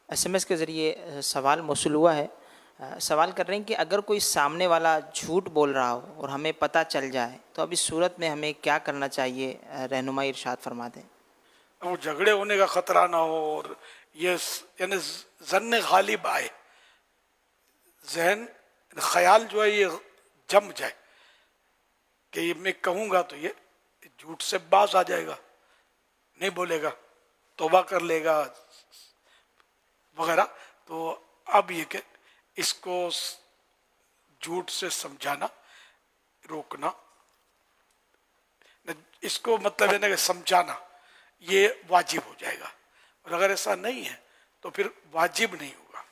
SMS کے ذریعے سوال موصول ہوا ہے. سوال کر رہے ہیں کہ اگر کوئی سامنے والا جھوٹ بول رہا ہو اور ہمیں پتہ چل جائے تو اب اس صورت میں ہمیں کیا کرنا چاہیے؟ رہنمائی ارشاد فرما دیں. وہ جھگڑے ہونے کا خطرہ نہ ہو، اور یہ یعنی ظن غالب آئے، ذہن خیال جو ہے یہ جم جائے کہ یہ میں کہوں گا تو یہ جھوٹ سے باز آ جائے گا، نہیں بولے گا، توبہ کر لے گا وغیرہ. تو اب یہ کہ اس کو جھوٹ سے سمجھانا، روکنا، اس کو مطلب ہے نا کہ سمجھانا یہ واجب ہو جائے گا. اور اگر ایسا نہیں ہے تو پھر واجب نہیں ہوگا.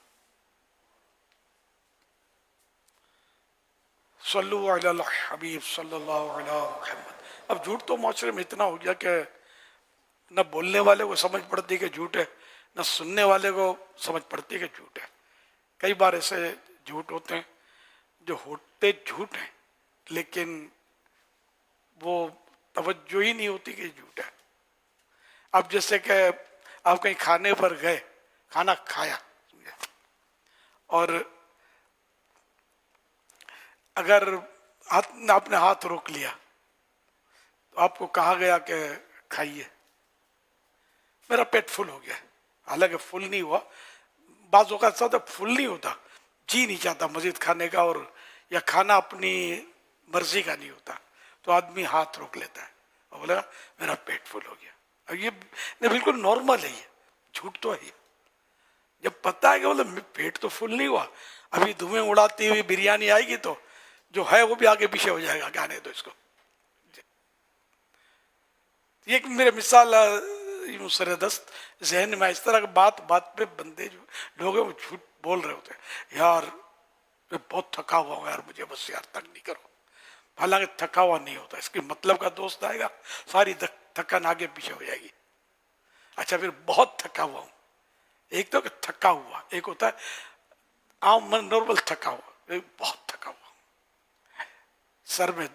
صلو علی الحبیب صلی اللہ علیہ محمد. اب جھوٹ تو معاشرے میں اتنا ہو گیا کہ نہ بولنے والے کو سمجھ پڑتی کہ جھوٹ ہے، نہ سننے والے کو سمجھ پڑتی کہ جھوٹ ہے. کئی بار ایسے جھوٹ ہوتے ہیں جو ہوتے جھوٹ ہیں لیکن وہ توجہ ہی نہیں ہوتی کہ جھوٹ ہے. اب جیسے کہ آپ کہیں کھانے پر گئے، کھانا کھایا، اور اگر آپ نے ہاتھ روک لیا تو آپ کو کہا گیا کہ کھائیے، میرا پیٹ فل ہو گیا، حالانکہ فل نہیں ہوا. بعض اوقات ایسا فل نہیں ہوتا، جی نہیں چاہتا مزید کھانے کا، اور یا کھانا اپنی مرضی کا نہیں ہوتا، تو آدمی ہاتھ روک لیتا ہے اور بولے گا میرا پیٹ فل ہو گیا. اب یہ بالکل نارمل ہے، یہ جھوٹ تو ہے. جب پتہ ہے کہ بولے پیٹ تو فل نہیں ہوا، ابھی دھویں اڑاتی ہوئی بریانی آئے گی تو جو ہے وہ بھی آگے پیچھے ہو جائے گا، کہنے دو اس کو. یہ ایک میرے مثال یوں سر دست ذہن میں اس طرح کی بات پہ بندے جو لوگ ہیں وہ جھوٹ بول رہے ہوتے ہیں. یار میں بہت تھکا ہوا ہوں یار، مجھے بس یار تنگ نہیں کرو. حالانکہ تھکا ہوا نہیں ہوتا، اس کے مطلب کا دوست آئے گا، ساری تھکن آگے پیچھے ہو جائے گی. اچھا پھر بہت تھکا ہوا ہوں، ایک تو کہ تھکا ہوا، ایک ہوتا ہے عام نارمل تھکا ہوا، بہت تھکا ہوا، سر میں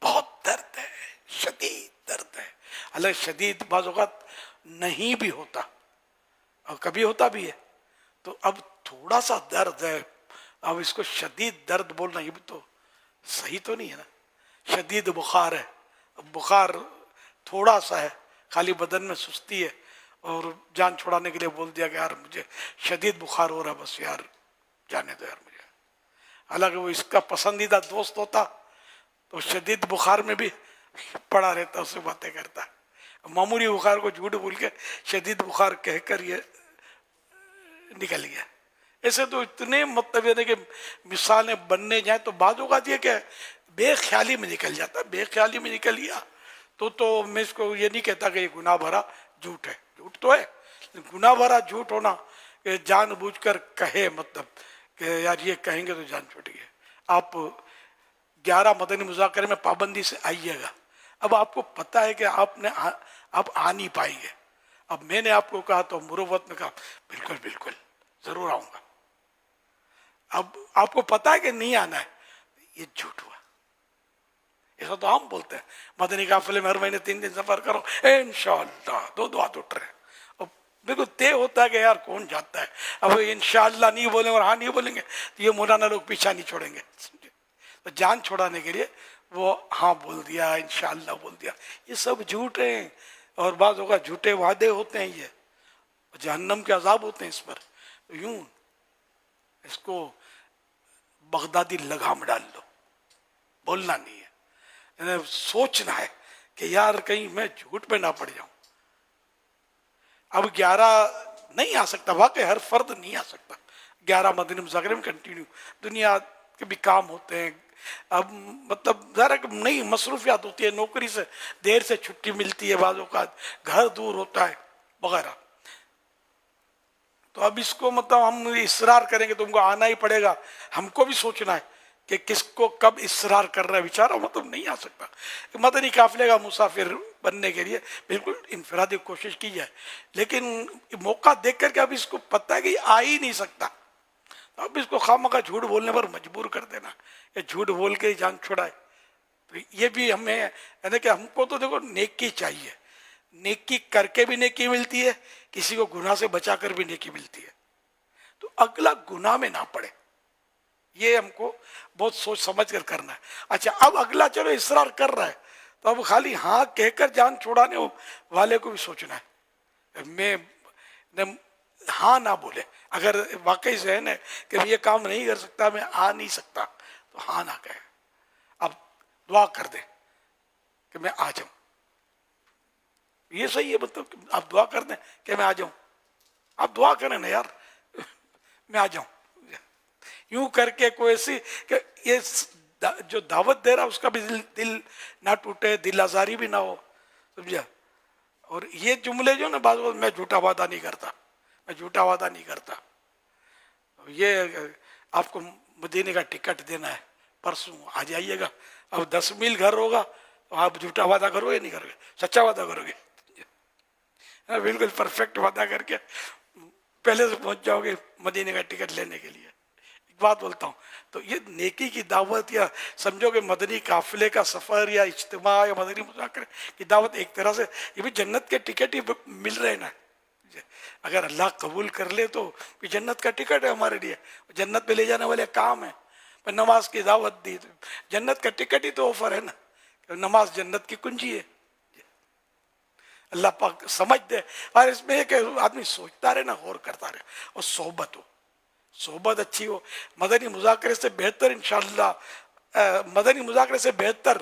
بہت درد ہے، شدید درد ہے. حالانکہ شدید بعض اوقات نہیں بھی ہوتا اور کبھی ہوتا بھی ہے. تو اب تھوڑا سا درد ہے، اب اس کو شدید درد بولنا یہ بھی تو صحیح تو نہیں ہے نا. شدید بخار ہے، اب بخار تھوڑا سا ہے، خالی بدن میں سستی ہے، اور جان چھڑانے کے لیے بول دیا کہ یار مجھے شدید بخار ہو رہا ہے، بس یار جانے دو یار مجھے. حالانکہ وہ اس کا پسندیدہ دوست ہوتا تو شدید بخار میں بھی پڑا رہتا، اس سے باتیں کرتا. معمولی بخار کو جھوٹ بول کے شدید بخار کہہ کر یہ نکل گیا. ایسے تو اتنے مطلب ہے کہ مثالیں بننے جائیں تو بعض اوقات یہ کہ بے خیالی میں نکل جاتا. بے خیالی میں نکل گیا تو میں اس کو یہ نہیں کہتا کہ یہ گناہ بھرا جھوٹ ہے. جھوٹ تو ہے، گناہ بھرا جھوٹ ہونا کہ جان بوجھ کر کہے، مطلب کہ یار یہ کہیں گے تو جان چھوٹ گئی. آپ 11 مدنی مذاکرے میں پابندی سے آئیے گا. اب آپ کو پتہ ہے کہ آپ آ نہیں پائیں گے. اب میں نے آپ کو کہا تو مروت میں کہا بالکل بالکل ضرور آؤں گا. اب آپ کو پتہ ہے کہ نہیں آنا ہے، یہ جھوٹ ہوا. ایسا تو ہم بولتے ہیں مدنی قافلے میں ہر مہینے 3 دن سفر کرو انشاءاللہ، 2 ہاتھ اٹھ رہے ہیں. اب بالکل طے ہوتا ہے کہ یار کون جاتا ہے. اب انشاءاللہ نہیں بولیں اور ہاں نہیں بولیں گے تو یہ مولانا لوگ پیچھا نہیں چھوڑیں گے. تو جان چھوڑانے کے لیے وہ ہاں بول دیا، انشاءاللہ بول دیا. یہ سب جھوٹ ہیں، اور بعض اوقات جھوٹے وعدے ہوتے ہیں، یہ جہنم کے عذاب ہوتے ہیں اس پر. یوں اس کو بغدادی لگام ڈال لو، بولنا نہیں ہے، سوچنا ہے کہ یار کہیں میں جھوٹ پہ نہ پڑ جاؤں. اب 11 نہیں آ سکتا، واقعی ہر فرد نہیں آ سکتا 11 مدنی مذاکرے میں کنٹینیو. دنیا کے بھی کام ہوتے ہیں، اب مطلب ذرا نہیں مصروفیات ہوتی ہے، نوکری سے دیر سے چھٹی ملتی ہے، بعض اوقات گھر دور ہوتا ہے وغیرہ. تو اب اس کو مطلب ہم اصرار کریں گے تو تم کو آنا ہی پڑے گا. ہم کو بھی سوچنا ہے کہ کس کو کب اصرار کر رہا ہے، بیچارہ مطلب نہیں آ سکتا. مدنی قافلے کا مسافر بننے کے لیے بالکل انفرادی کوشش کی جائے، لیکن موقع دیکھ کر کے اب اس کو پتہ ہے کہ یہ آ ہی نہیں سکتا، اب اس کو خواہ جھوٹ بولنے پر مجبور کر دینا کہ جھوٹ بول کے ہی جان چھڑائے. تو یہ بھی ہمیں یعنی کہ ہم کو تو دیکھو نیکی چاہیے، نیکی کر کے بھی نیکی ملتی ہے، کسی کو گناہ سے بچا کر بھی نیکی ملتی ہے. تو اگلا گناہ میں نہ پڑے. یہ ہم کو بہت سوچ سمجھ کر کرنا ہے. اچھا اب اگلا چلو اصرار کر رہا ہے تو اب خالی ہاں کہہ کر جان چھوڑانے والے کو بھی سوچنا ہے. میں ہاں نہ بولے. اگر واقعی ذہن ہے کہ یہ کام نہیں کر سکتا، میں آ نہیں سکتا، تو ہاں نہ کہے. اب دعا کر دیں کہ میں آ جاؤں. یہ صحیح ہے، مطلب کہ آپ دعا کر دیں کہ میں آ جاؤں. آپ دعا کریں نا یار میں آ جاؤں. یوں کر کے کوئی ایسی کہ یہ جو دعوت دے رہا اس کا بھی دل نہ ٹوٹے، دل آزاری بھی نہ ہو. سمجھا؟ اور یہ جملے جو نا بعض وقت میں جھوٹا وعدہ نہیں کرتا، میں جھوٹا وعدہ نہیں کرتا. یہ آپ کو مدینے کا ٹکٹ دینا ہے، پرسوں آ جائیے گا. اب 10 میل گھر ہوگا تو آپ جھوٹا وعدہ کرو گے نہیں کرو گے؟ سچا وعدہ کرو گے؟ بالکل پرفیکٹ وعدہ کر کے پہلے سے پہنچ جاؤ گے مدینے کا ٹکٹ لینے کے لیے. ایک بات بولتا ہوں، تو یہ نیکی کی دعوت یا سمجھو کہ مدنی قافلے کا سفر یا اجتماع یا مدنی مذاکرے کی دعوت ایک طرح سے یہ بھی جنت کے ٹکٹ ہی مل رہے نا. اگر اللہ قبول کر لے تو یہ جنت کا ٹکٹ ہے ہمارے لیے، جنت پہ لے جانے والے کام ہیں. نماز کی دعوت دی، جنت کا ٹکٹ ہی تو آفر ہے نا. نماز جنت کی کنجی ہے. اللہ پاک سمجھ دے. اور اس میں کہ آدمی سوچتا رہے نا، غور کرتا رہے، اور صحبت ہو، صحبت اچھی ہو. مدنی مذاکرے سے بہتر انشاءاللہ مدنی مذاکرے سے بہتر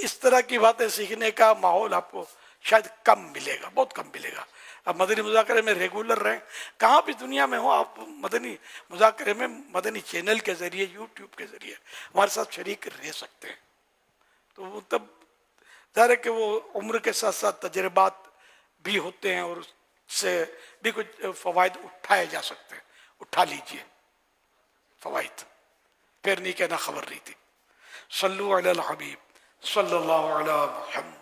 اس طرح کی باتیں سیکھنے کا ماحول آپ کو شاید کم ملے گا، بہت کم ملے گا. اب مدنی مذاکرے میں ریگولر رہیں، کہاں بھی دنیا میں ہو آپ مدنی مذاکرے میں مدنی چینل کے ذریعے، یوٹیوب کے ذریعے ہمارے ساتھ شریک رہ سکتے ہیں. تو تب ظاہر ہے کہ وہ عمر کے ساتھ ساتھ تجربات بھی ہوتے ہیں اور اس سے بھی کچھ فوائد اٹھائے جا سکتے ہیں. اٹھا لیجئے فوائد، پھر نہیں کہنا خبر نہیں تھی. صلو علی الحبیب صلی اللہ علی محمد.